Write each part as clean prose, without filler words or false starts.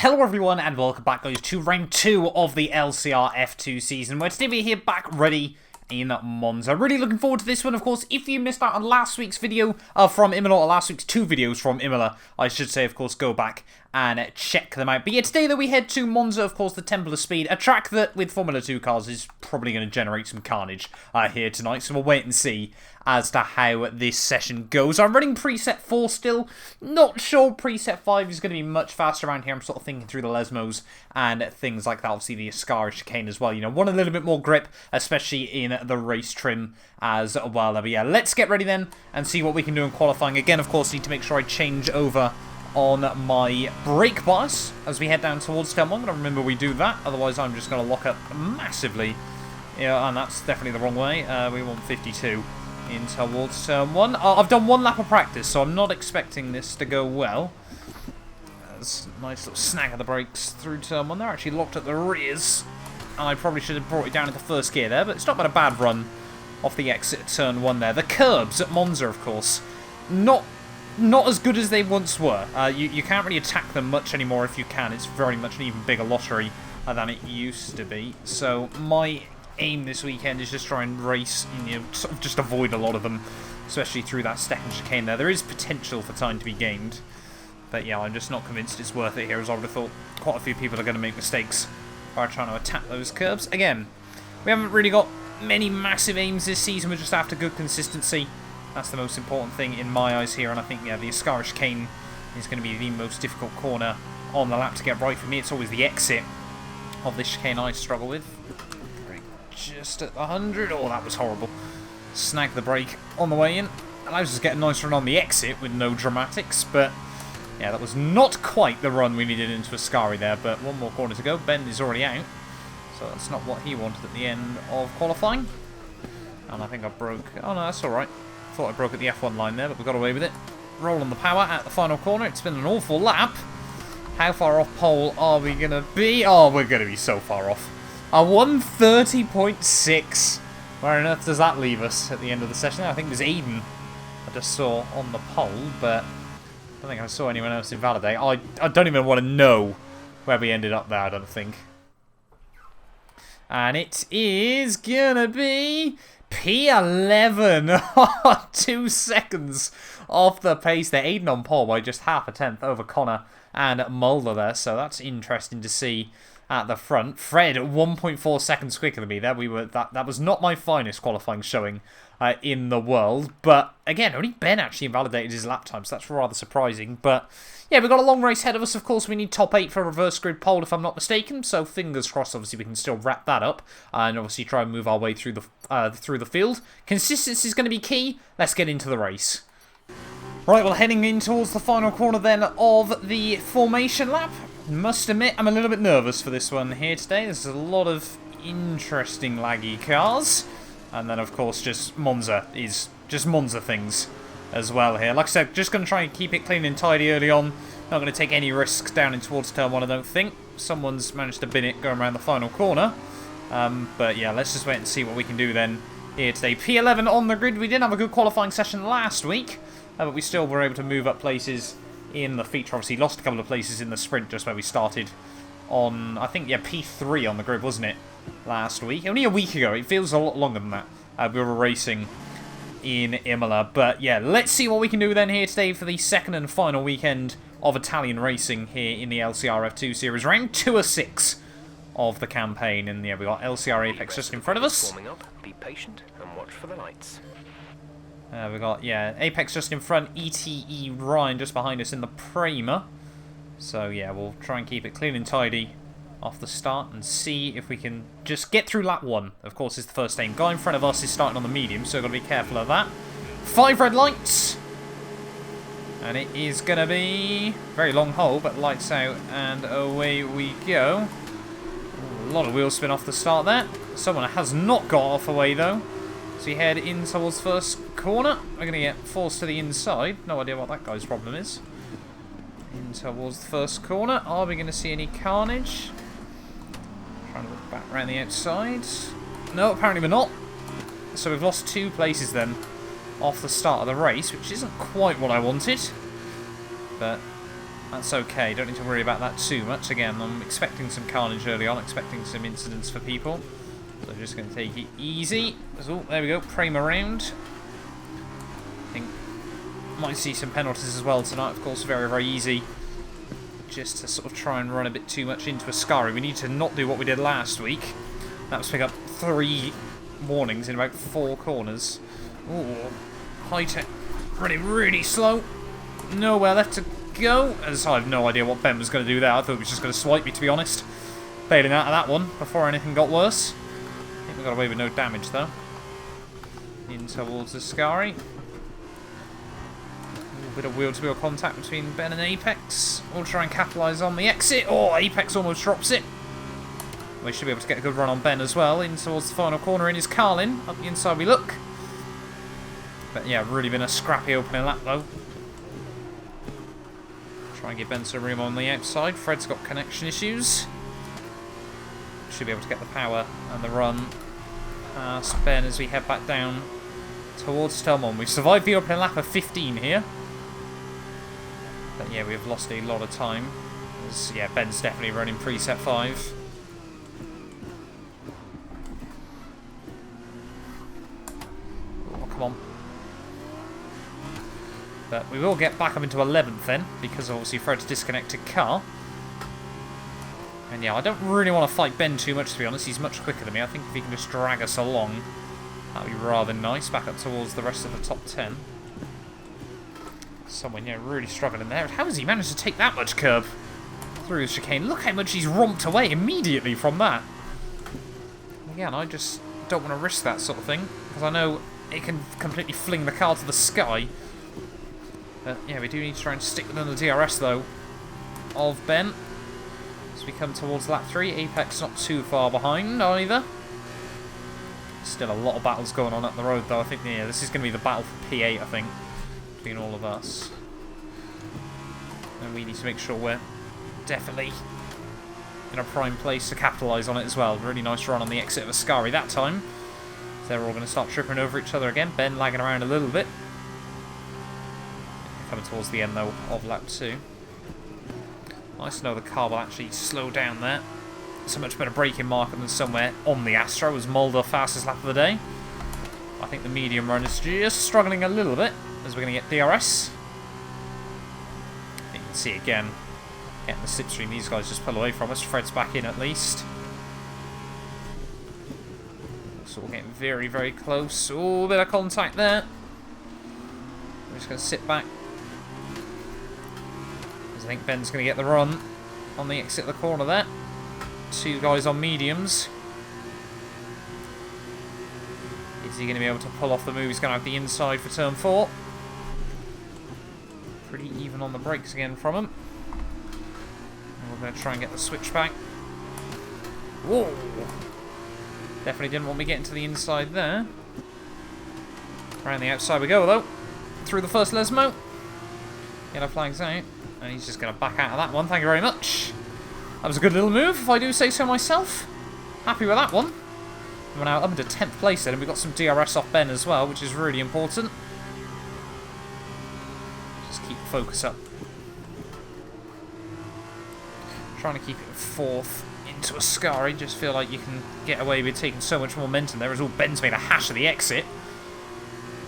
Hello everyone and welcome back guys to round 2 of the LCR F2 season, where today we're here back ready in Monza. Really looking forward to this one. Of course, if you missed out on last week's video from Imola, or last week's 2 videos from Imola, I should say, of course, go back and check them out. But yeah, today though we head to Monza, of course, the Temple of Speed, a track that with Formula 2 cars is probably going to generate some carnage here tonight, so we'll wait and see as to how this session goes. I'm running preset 4 still. Not sure preset 5 is going to be much faster around here. I'm sort of thinking through the Lemans and things like that. Obviously the SRL chicane as well. You know, want a little bit more grip, especially in the race trim as well. But yeah, let's get ready then and see what we can do in qualifying. Again, of course, need to make sure I change over on my brake bias as we head down towards turn 1. I'm going to remember we do that. Otherwise, I'm just going to lock up massively. Yeah, and that's definitely the wrong way. We want 52. In towards turn 1. I've done 1 lap of practice, so I'm not expecting this to go well. There's a nice little snag of the brakes through turn 1. They're actually locked at the rears. And I probably should have brought it down into first gear there, but it's not been a bad run off the exit at turn 1 there. The curbs at Monza, of course, not as good as they once were. You can't really attack them much anymore if you can. It's very much an even bigger lottery than it used to be. So my aim this weekend is just try and race and, you know, sort of just avoid a lot of them, especially through that second chicane there. There is potential for time to be gained, but yeah, I'm just not convinced it's worth it here, as I would have thought quite a few people are going to make mistakes by trying to attack those curbs. Again, we haven't really got many massive aims this season. We're just after good consistency. That's the most important thing in my eyes here, and I think, yeah, the SRL chicane is going to be the most difficult corner on the lap to get right for me. It's always the exit of this chicane I struggle with. Just at 100. Oh, that was horrible. Snag the brake on the way in. Allows us to get a nice run on the exit with no dramatics, but yeah, that was not quite the run we needed into Ascari there, but one more corner to go. Ben is already out, so that's not what he wanted at the end of qualifying. And I think I broke... Oh no, that's alright. Thought I broke at the F1 line there, but we got away with it. Roll on the power at the final corner. It's been an awful lap. How far off pole are we going to be? Oh, we're going to be so far off. A 130.6. Where on earth does that leave us at the end of the session? I think it was Aiden I just saw on the pole, but I don't think I saw anyone else invalidate. I don't even want to know where we ended up there, I don't think. And it is gonna be P11. 2 seconds off the pace there. Aiden on pole by just half a tenth over Connor and Mulder there, so that's interesting to see. At the front, Fred 1.4 seconds quicker than me. There we were. That was not my finest qualifying showing in the world. But again, only Ben actually invalidated his lap time, so that's rather surprising. But yeah, we've got a long race ahead of us. Of course, we need top 8 for a reverse grid pole, if I'm not mistaken. So fingers crossed. Obviously, we can still wrap that up and obviously try and move our way through the field. Consistency is going to be key. Let's get into the race. Right, well, heading in towards the final corner then of the formation lap. Must admit, I'm a little bit nervous for this one here today. There's a lot of interesting laggy cars. And then, of course, just Monza is just Monza things as well here. Like I said, just going to try and keep it clean and tidy early on. Not going to take any risks down in towards turn 1, I don't think. Someone's managed to bin it going around the final corner. But yeah, let's just wait and see what we can do then here today. P11 on the grid. We didn't have a good qualifying session last week. But we still were able to move up places in the feature. Obviously lost a couple of places in the sprint just where we started on, I think, yeah, P3 on the grid, wasn't it, last week? Only a week ago. It feels a lot longer than that. We were racing in Imola. But yeah, let's see what we can do then here today for the second and final weekend of Italian racing here in the LCR F2 series. Round 2 of 6 of the campaign. And yeah, we got LCR Apex just in front of us. Be patient and watch for the lights. We got, yeah, Apex just in front, ETE Ryan just behind us in the Prima. So, yeah, we'll try and keep it clean and tidy off the start and see if we can just get through lap 1. Of course, is the first aim. Guy in front of us is starting on the medium, so we've got to be careful of that. 5 red lights. And it is going to be very long hole, but lights out and away we go. Ooh, a lot of wheel spin off the start there. Someone has not got off away, though. So you head in towards first corner. We're going to get forced to the inside. No idea what that guy's problem is. In towards the first corner. Are we going to see any carnage? Trying to look back around the outside. No, apparently we're not. So we've lost 2 places then off the start of the race, which isn't quite what I wanted. But That's okay, don't need to worry about that too much. Again, I'm expecting some carnage early on, expecting some incidents for people. So I'm just going to take it easy. Oh, there we go, frame around. I think might see some penalties as well tonight, of course, very, very easy. Just to sort of try and run a bit too much into Ascari. We need to not do what we did last week. That was pick up 3 warnings in about 4 corners. Ooh, high tech, running really slow. Nowhere left to go. As I have no idea what Ben was going to do there. I thought he was just going to swipe me, to be honest. Bailing out of that one before anything got worse. I think we got away with no damage though. In towards Ascari. Bit of wheel-to-wheel contact between Ben and Apex. We'll try and capitalise on the exit. Oh, Apex almost drops it. We should be able to get a good run on Ben as well. In towards the final corner in is Carlin. Up the inside we look. But yeah, really been a scrappy opening lap though. Try and give Ben some room on the outside. Fred's got connection issues. Should be able to get the power and the run past Ben as we head back down towards Telmon. We've survived the opening lap of 15 here. But yeah, we've lost a lot of time. As, yeah, Ben's definitely running preset 5. Oh, come on. But we will get back up into 11th then, because obviously Fred's disconnected car. And yeah, I don't really want to fight Ben too much, to be honest. He's much quicker than me. I think if he can just drag us along, that'd be rather nice. Back up towards the rest of the top 10. Someone, yeah, really struggling there. How has he managed to take that much curb through the chicane? Look how much he's romped away immediately from that. Again, I just don't want to risk that sort of thing, because I know it can completely fling the car to the sky. But yeah, we do need to try and stick within the DRS, though, of Ben. As we come towards lap 3, Apex not too far behind either. Still a lot of battles going on up the road, though. I think, yeah, this is going to be the battle for P8, I think, between all of us. And we need to make sure we're definitely in a prime place to capitalise on it as well. Really nice run on the exit of Ascari that time. So they're all going to start tripping over each other again. Ben lagging around a little bit. Coming towards the end, though, of lap 2. Nice to know the car will actually slow down there. It's a much better braking marker than somewhere on the Astro. Was Mulder fastest lap of the day. I think the medium run is just struggling a little bit as we're going to get DRS. You can see again, getting the slipstream. These guys just pull away from us. Fred's back in at least. So we're getting very, very close. Oh, a bit of contact there. We're just going to sit back. I think Ben's going to get the run on the exit of the corner there. 2 guys on mediums. Is he going to be able to pull off the move? He's going to have the inside for turn 4. Pretty even on the brakes again from him. And we're going to try and get the switch back. Whoa! Definitely didn't want me getting to the inside there. Around the outside we go, though. Through the first Lesmo. Yellow flag's out. And he's just going to back out of that one. Thank you very much. That was a good little move, if I do say so myself. Happy with that one. We're now up into 10th place then, and we've got some DRS off Ben as well, which is really important. Just keep the focus up. Trying to keep it 4th into Ascari. Just feel like you can get away with taking so much momentum there, as all Ben's made a hash of the exit.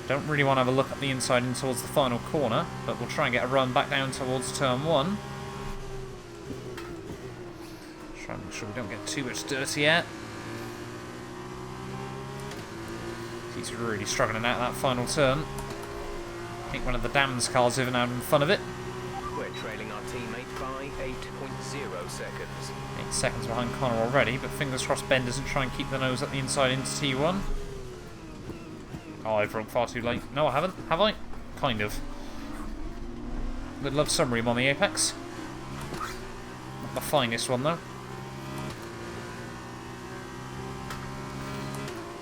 Don't really want to have a look at the inside in towards the final corner, but we'll try and get a run back down towards turn 1. Try and make sure we don't get too much dirty yet. He's really struggling out that final turn. I think one of the Damned's cars even having fun of it. We're trailing our teammate by 8.0 seconds. 8 seconds behind Connor already, but fingers crossed Ben doesn't try and keep the nose at the inside into T1. Oh, I've run far too late. No, I haven't. Have I? Kind of. Would love some room on the Apex. Not the finest one, though.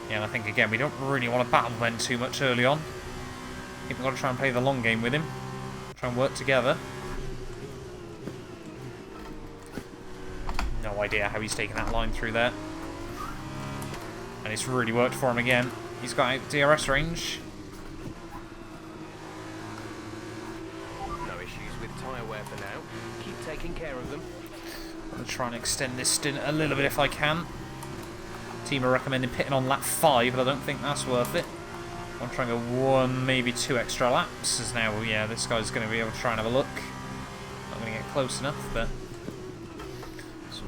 Yeah, and I think, again, we don't really want to battle Ben too much early on. I think we've got to try and play the long game with him. Try and work together. No idea how he's taken that line through there. And it's really worked for him again. He's got out DRS range. No issues with tyre wear for now. taking care of them. I'm going to try and extend this stint a little bit if I can. Team are recommending pitting on lap 5, but I don't think that's worth it. I'm trying to go 1, maybe 2 extra laps. As now, yeah, this guy's going to be able to try and have a look. Not going to get close enough, but... So,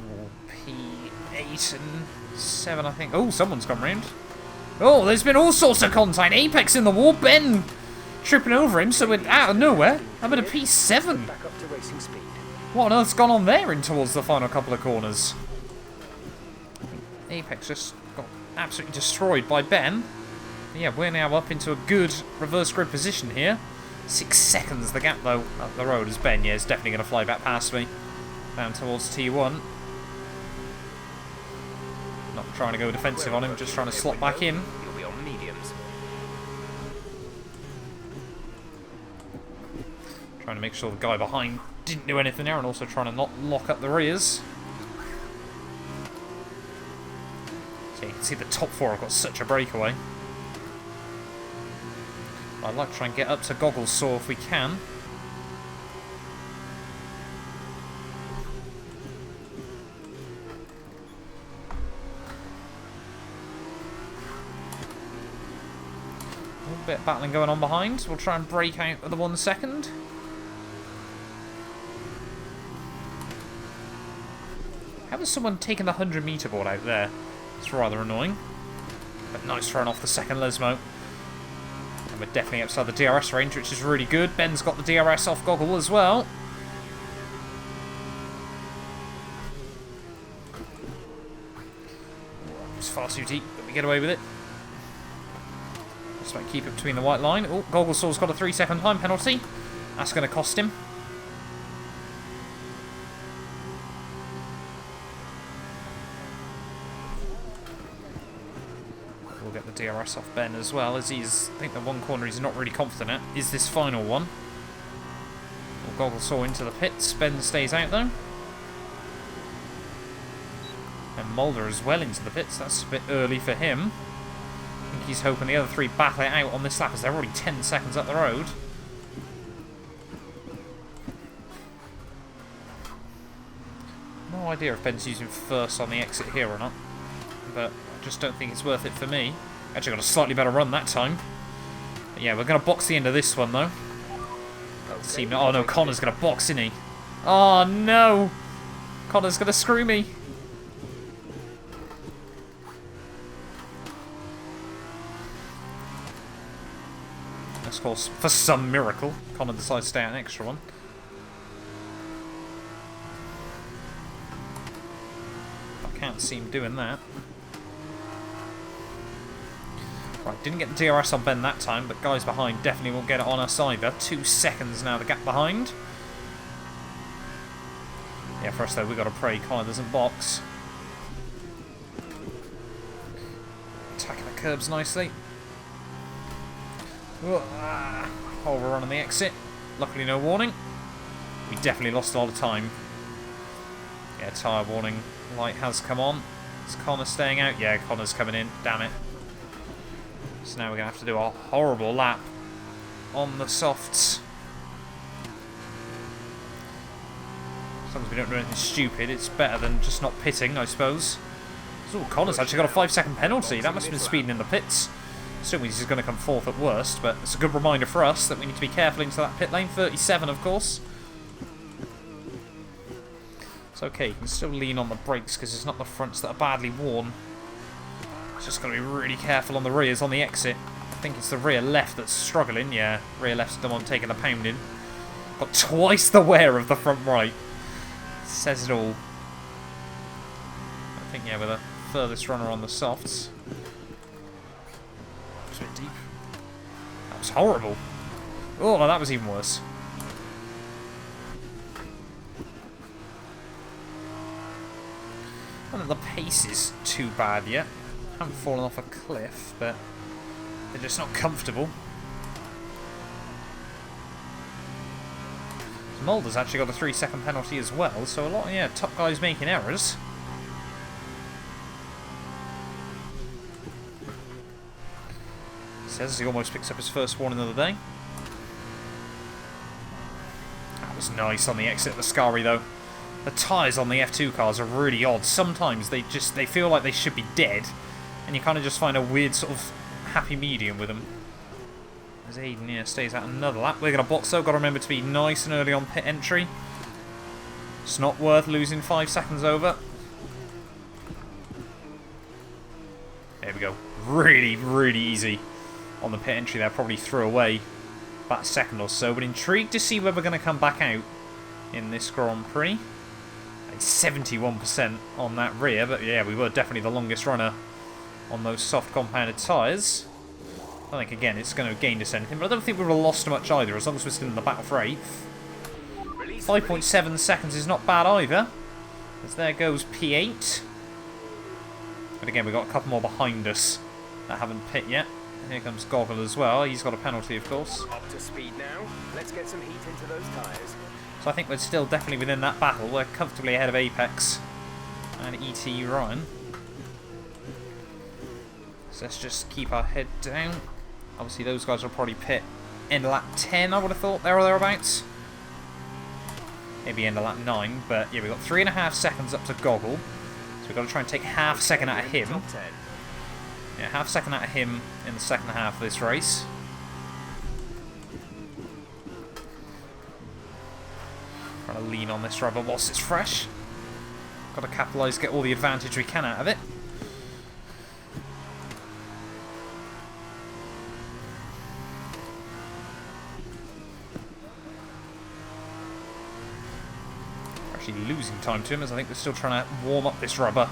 P8 and 7, I think. Oh, someone's gone round. Oh, there's been all sorts of contact. Apex in the wall. Ben tripping over him, so we're out of nowhere. I'm at a P7. Back up to racing speed. What on earth's gone on there in towards the final couple of corners? Apex just got absolutely destroyed by Ben. Yeah, we're now up into a good reverse grid position here. 6 seconds the gap, though, up the road as Ben, yeah, is definitely going to fly back past me. Down towards T1. Not trying to go defensive on him, just trying to slot back in. You'll be on mediums. Trying to make sure the guy behind didn't do anything there, and also trying to not lock up the rears. So you can see the top 4 have got such a breakaway. I'd like to try and get up to Goggles Saw if we can. A little bit of battling going on behind. We'll try and break out of the 1 second. How has someone taken the 100-metre board out there? It's rather annoying. But nice run off the second Lesmo. And we're definitely outside the DRS range, which is really good. Ben's got the DRS off Goggle as well. It's far too deep, but we get away with it. Just about keep it between the white line. Oh, Goggle Saw's got a 3-second time penalty. That's going to cost him. We'll get the DRS off Ben as well, as he's, I think the one corner he's not really confident at is this final one. We'll Goggle Saw into the pits. Ben stays out though. And Mulder as well into the pits. That's a bit early for him. I think he's hoping the other 3 battle it out on this lap as they're already 10 seconds up the road. No idea if Ben's using first on the exit here or not, but I just don't think it's worth it for me. Actually got a slightly better run that time. But yeah, we're going to box the end of this one though. Okay, Oh no, Connor's going to box, isn't he? Oh no! Connor's going to screw me. Of course, for some miracle, Connor decides to stay out an extra one. I can't see him doing that. Right, didn't get the DRS on Ben that time, but guys behind definitely won't get it on us either. 2 seconds now, the gap behind. Yeah, for us though, we've got to pray Connor doesn't box. Attacking the curbs nicely. Overrun on the exit. Luckily no warning. We definitely lost a lot of time. Yeah, tyre warning light has come on. Is Connor staying out? Yeah, Connor's coming in. Damn it. So now we're going to have to do a horrible lap on the softs. As long as we don't do anything stupid, it's better than just not pitting, I suppose. Oh, Connor's actually got a 5-second penalty. That must have been speeding in the pits. Still means he's going to come 4th at worst, but it's a good reminder for us that we need to be careful into that pit lane. 37, of course. It's okay, you can still lean on the brakes because it's not the fronts that are badly worn. It's just got to be really careful on the rears on the exit. I think it's the rear left that's struggling. Yeah, rear left's the one taking the pounding. Got twice the wear of the front right. Says it all. I think, yeah, we're the furthest runner on the softs. A bit deep. That was horrible. Oh, no, that was even worse. I don't think the pace is too bad yet. Haven't fallen off a cliff, but they're just not comfortable. So Mulder's actually got a 3-second penalty as well, so a lot of, yeah, top guys making errors. Says he almost picks up his first warning of the day. That was nice on the exit of the Scari though. The tyres on the F2 cars are really odd. Sometimes they feel like they should be dead, and you kind of just find a weird sort of happy medium with them. As Aiden here stays out another lap. We're going to box though. Got to remember to be nice and early on pit entry. It's not worth losing 5 seconds over. There we go. Really, really easy on the pit entry there. Probably threw away about a second or so. But intrigued to see where we're going to come back out in this Grand Prix. 71% on that rear, but yeah, we were definitely the longest runner on those soft compounded tyres. I think, again, it's going to have gained us anything, but I don't think we would have lost much either, as long as we're still in the battle for 8th. 5.7 seconds is not bad either, as there goes P8. But again, we've got a couple more behind us that haven't pit yet. Here comes Goggle as well. He's got a penalty, of course. Up to speed now. Let's get some heat into those tyres. So I think we're still definitely within that battle. We're comfortably ahead of Apex and ET Ryan. So let's just keep our head down. Obviously those guys will probably pit end of lap 10, I would have thought, there or thereabouts. Maybe end of lap 9, but yeah, we've got 3.5 seconds up to Goggle. So we've got to try and take half a second out of him. Yeah, half a second out of him in the second half of this race. Trying to lean on this rubber whilst it's fresh. Got to capitalise, get all the advantage we can out of it. We're actually losing time to him, as I think we're still trying to warm up this rubber.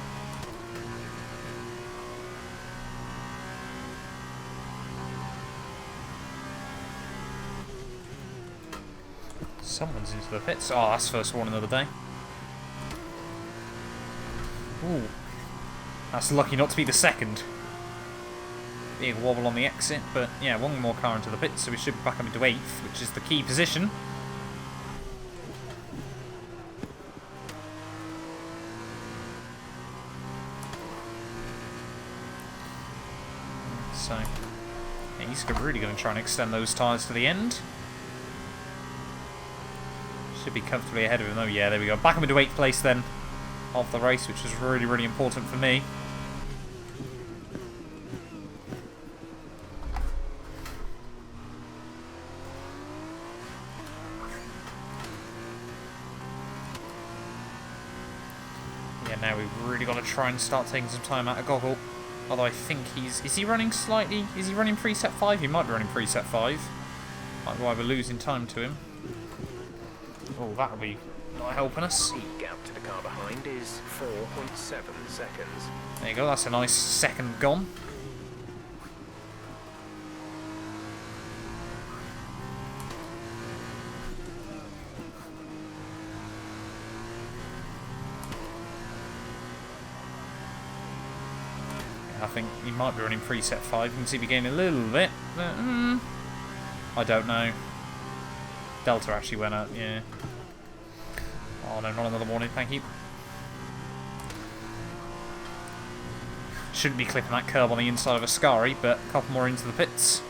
Someone's into the pits. Oh, that's first warning of the day. Ooh. That's lucky not to be the second. Big wobble on the exit, but yeah, one more car into the pits, so we should be back up into 8th, which is the key position. So, yeah, he's really going to try and extend those tyres to the end. Should be comfortably ahead of him though. Yeah, there we go. Back up into 8th place then of the race, which was really, really important for me. Yeah, now we've really got to try and start taking some time out of Goggle. Although I think he's... Is he running slightly... Is he running preset 5? He might be running preset 5. Might be why we're losing time to him. Oh, that'll be not helping us. Speed gap to the car behind is 4.7 seconds. There you go, that's a nice second gone. I think he might be running preset 5. You can see we gain a little bit, but I don't know. Delta actually went up, yeah. Oh no, not another warning, thank you. Shouldn't be clipping that curb on the inside of a Ascari, but a couple more into the pits.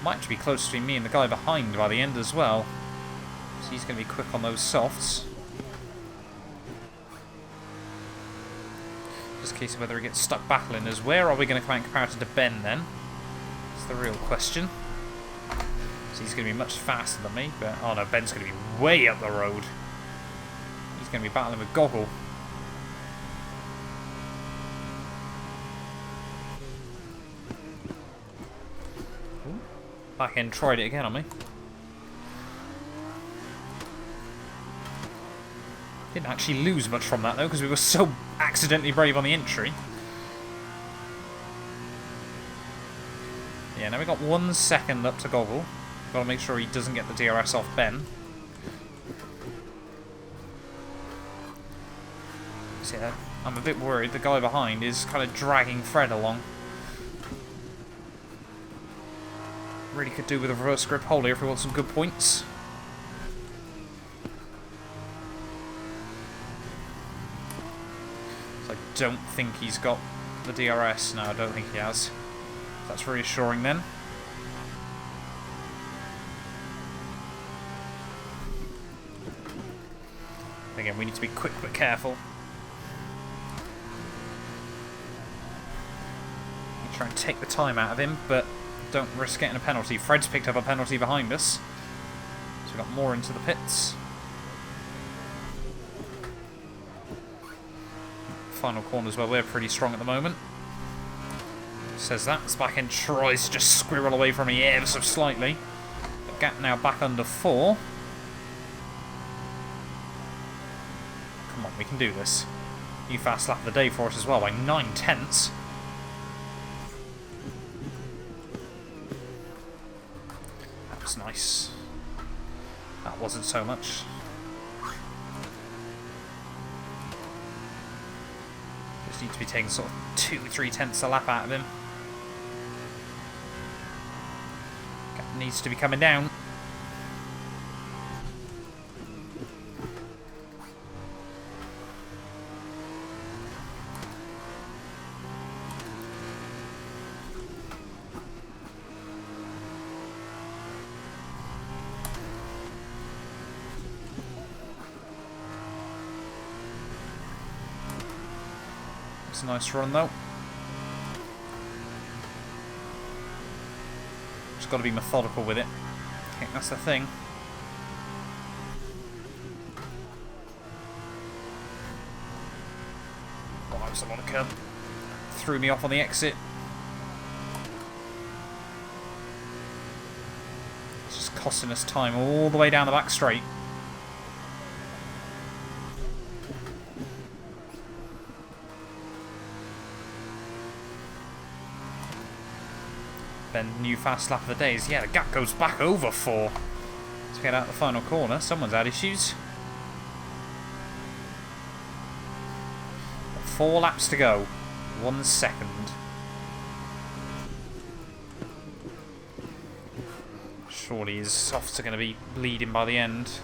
Might actually be close between me and the guy behind by the end as well. So he's going to be quick on those softs. Just a case of whether he gets stuck battling us. Where are we going to come out in comparison to Ben then? That's the real question. He's going to be much faster than me, but oh no, Ben's going to be way up the road. He's going to be battling with Goggle. Ooh. Back end tried it again on me. Didn't actually lose much from that though, because we were so accidentally brave on the entry. Yeah, now we've got 1 second up to Goggle. Got to make sure he doesn't get the DRS off Ben. So yeah, I'm a bit worried. The guy behind is kind of dragging Fred along. Really could do with a reverse grip hold here if we want some good points. So I don't think he's got the DRS. No, I don't think he has. That's reassuring then. Again, we need to be quick but careful. We try and take the time out of him, but don't risk getting a penalty. Fred's picked up a penalty behind us. So we've got more into the pits. Final corners where we're pretty strong at the moment. Says that. Spec tries to just squirrel away from me ever so slightly. The gap now back under 4. Come on, we can do this. New fast lap of the day for us as well by 9/10. That was nice. That wasn't so much. Just need to be taking sort of 2-3 tenths a lap out of him. Gap needs to be coming down. It's a nice run though. Just got to be methodical with it. I think that's the thing. Oh, that was a lot of curb. Threw me off on the exit. It's just costing us time all the way down the back straight. Then new fast lap of the day is, yeah, the gap goes back over 4. Let's get out the final corner. Someone's had issues. 4 laps to go. 1 second. Surely his softs are going to be bleeding by the end.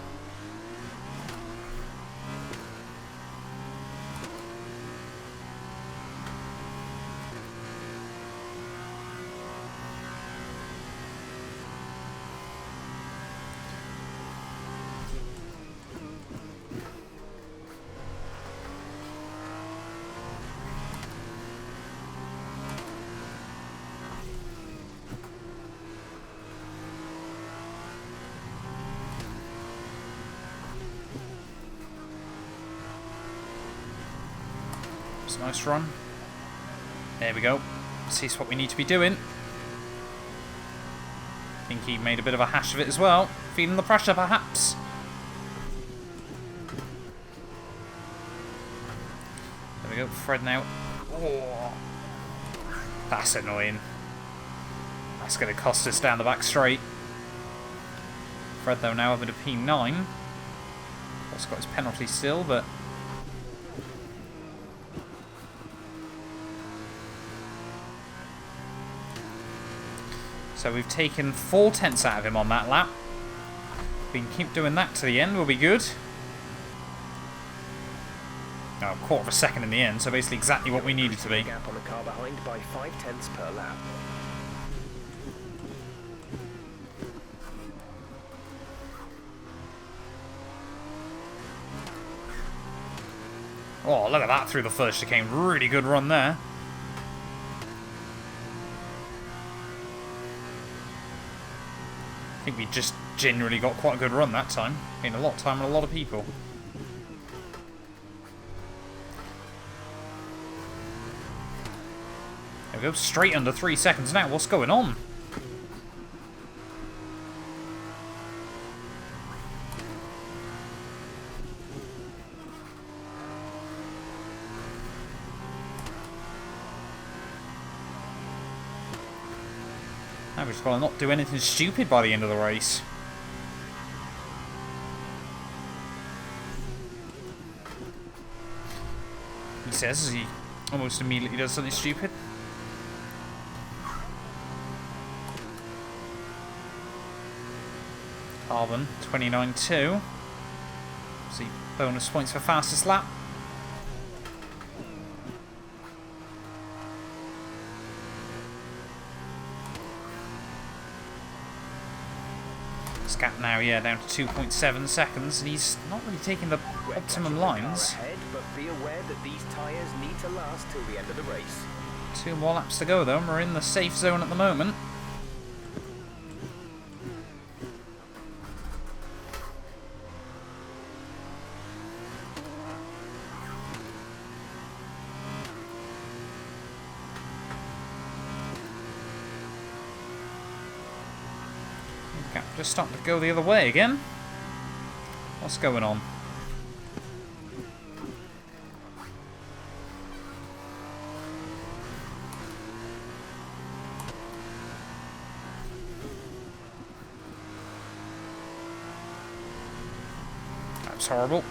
It's a nice run. There we go. See what we need to be doing. I think he made a bit of a hash of it as well. Feeling the pressure, perhaps. There we go. Fred now. Oh, that's annoying. That's going to cost us down the back straight. Fred, though, now over to P9. Also got his penalty still, but... So we've taken 4 tenths out of him on that lap. We can keep doing that to the end, we'll be good. Oh, 1/4 of a second in the end, so basically exactly what we needed to be. Gap on the car behind by 5 tenths per lap. Oh, look at that through the first chicane. Really good run there. I think we just genuinely got quite a good run that time. Gained a lot of time and a lot of people. There we go, straight under 3 seconds now. What's going on? Now we've just got to not do anything stupid by the end of the race. He says as he almost immediately does something stupid. Carbon 29.2. See, bonus points for fastest lap. This gap now, yeah, down to 2.7 seconds, and he's not really taking the optimum lines. Ahead, but be aware that these tyres need to last till the end of the race. 2 more laps to go though, and we're in the safe zone at the moment. Okay, just starting to go the other way again. What's going on? That's horrible.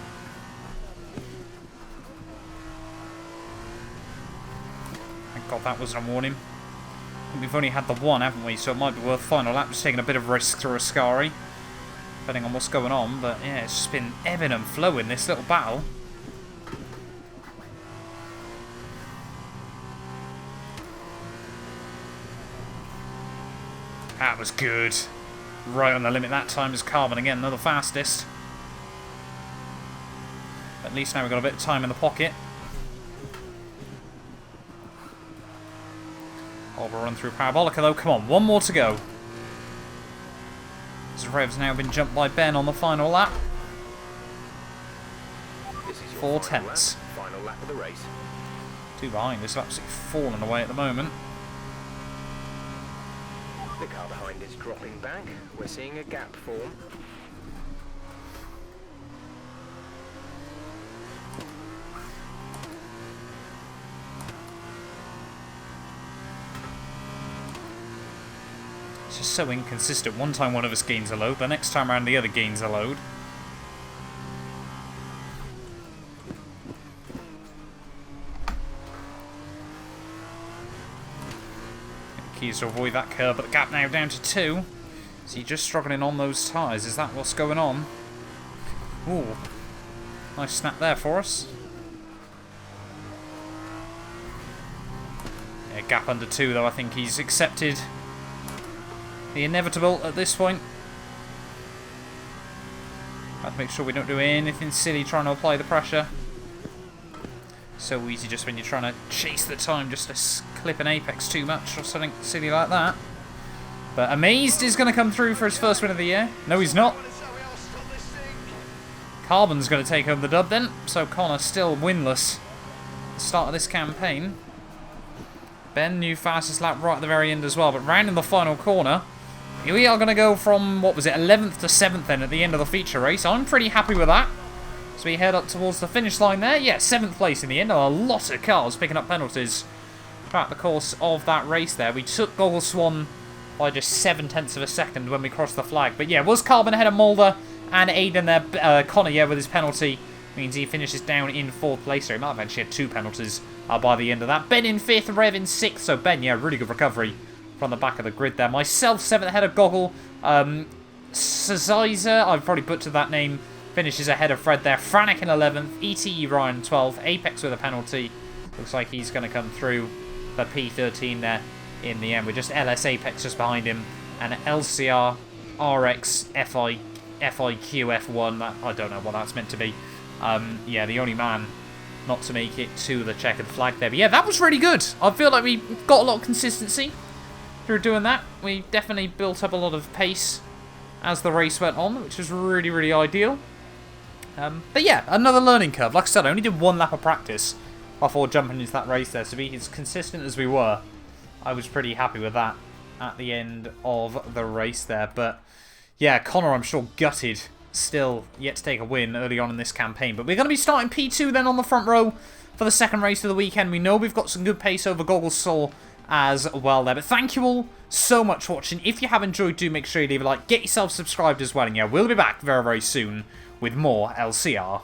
Thank God that wasn't a warning. We've only had the one, haven't we? So it might be worth final lap, just taking a bit of risk through Ascari, depending on what's going on. But yeah, it's just been ebbing and flowing, this little battle. That was good. Right on the limit that time is Carbon again, another fastest. At least now we've got a bit of time in the pocket. Oh, we'll run through Parabolica though. Come on, one more to go. Zverev's now been jumped by Ben on the final lap. 4 tenths. Final lap of the race. 2 behind. This is absolutely falling away at the moment. The car behind is dropping back. We're seeing a gap form. It's just so inconsistent. One time one of us gains a load, the next time around the other gains a load. Keys to avoid that curve, but the gap now down to 2. So you're just struggling on those tyres. Is that what's going on? Ooh. Nice snap there for us. Yeah, gap under 2 though. I think he's accepted the inevitable at this point. Have to make sure we don't do anything silly trying to apply the pressure. So easy just when you're trying to chase the time just to clip an apex too much or something silly like that. But Amazed is going to come through for his first win of the year. No, he's not. Carbon's going to take home the dub then. So Connor still winless at the start of this campaign. Ben, new fastest lap right at the very end as well. But round in the final corner, we are going to go from, what was it, 11th to 7th then at the end of the feature race. I'm pretty happy with that. So we head up towards the finish line there. Yeah, 7th place in the end. A lot of cars picking up penalties throughout the course of that race there. We took Goggle Swan by just 7 tenths of a second when we crossed the flag. But yeah, was Carbon ahead of Mulder and Aiden there. Connor, yeah, with his penalty means he finishes down in 4th place. So he might have actually had 2 penalties by the end of that. Ben in 5th, Rev in 6th. So Ben, yeah, really good recovery from the back of the grid there. Myself, 7th ahead of Goggle. Saziza, I've probably butchered that name, finishes ahead of Fred there. Franek in 11th, ETE Ryan 12th, Apex with a penalty. Looks like he's going to come through for P13 there in the end. With just LS Apex just behind him. And LCR, RX, FI, FIQ, F1. That, I don't know what that's meant to be. Yeah, the only man not to make it to the checkered flag there. But yeah, that was really good. I feel like we got a lot of consistency through doing that. We definitely built up a lot of pace as the race went on, which was really, really ideal. But yeah, another learning curve. Like I said, I only did 1 lap of practice before jumping into that race there. So be as consistent as we were, I was pretty happy with that at the end of the race there. But yeah, Connor, I'm sure, gutted. Still yet to take a win early on in this campaign. But we're going to be starting P2 then on the front row for the second race of the weekend. We know we've got some good pace over Goggles Soul as well there. But thank you all so much for watching. If you have enjoyed, do make sure you leave a like. Get yourself subscribed as well. And yeah, we'll be back very, very soon with more LCR.